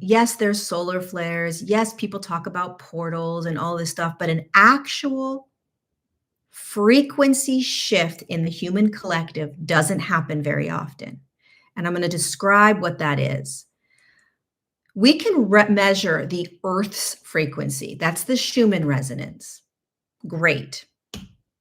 yes, there's solar flares. Yes, people talk about portals and all this stuff, but an actual frequency shift in the human collective doesn't happen very often. And I'm going to describe what that is. We can measure the Earth's frequency. That's the Schumann resonance. Great.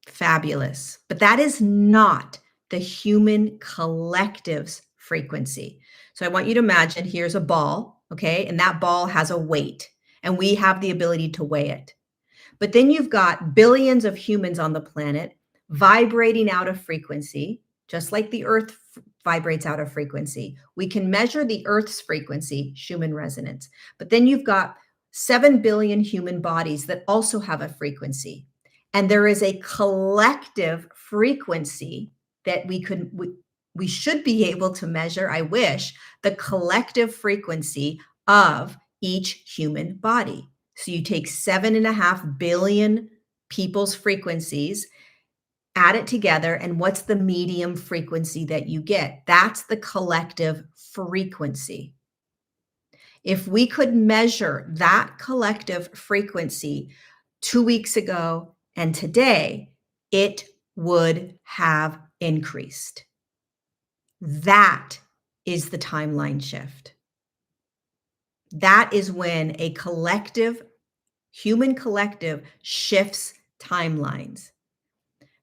Fabulous. But that is not the human collective's frequency. So I want you to imagine here's a ball, okay? And that ball has a weight, and we have the ability to weigh it. But then you've got billions of humans on the planet vibrating out of frequency, just like the Earth vibrates out of frequency. We can measure the Earth's frequency, Schumann resonance. But then you've got 7 billion human bodies that also have a frequency. And there is a collective frequency that we should be able to measure, I wish, the collective frequency of each human body. So you take 7.5 billion people's frequencies, add it together, and what's the medium frequency that you get? That's the collective frequency. If we could measure that collective frequency 2 weeks ago and today, it would have increased. That is the timeline shift. That is when a collective, human collective, shifts timelines,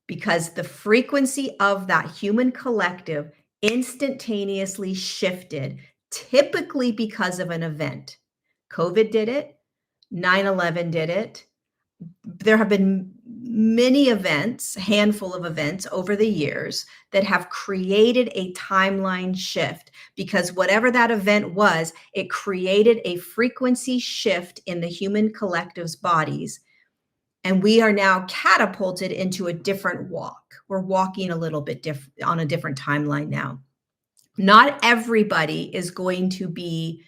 because the frequency of that human collective instantaneously shifted, typically because of an event. COVID did it, 9/11 did it. There have been many events, a handful of events over the years that have created a timeline shift, because whatever that event was, it created a frequency shift in the human collective's bodies. And we are now catapulted into a different walk. We're walking a little bit on a different timeline now. Not everybody is going to be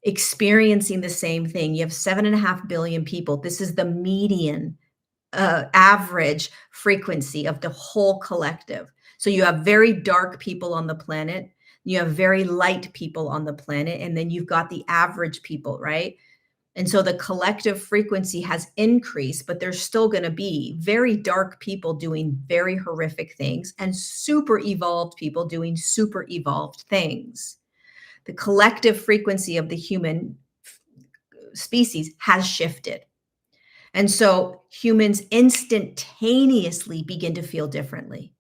experiencing the same thing. You have 7.5 billion people. This is the median average frequency of the whole collective. So you have very dark people on the planet, you have very light people on the planet, and then you've got the average people, right? And so the collective frequency has increased, but there's still going to be very dark people doing very horrific things and super evolved people doing super evolved things. The collective frequency of the human species has shifted. And so humans instantaneously begin to feel differently.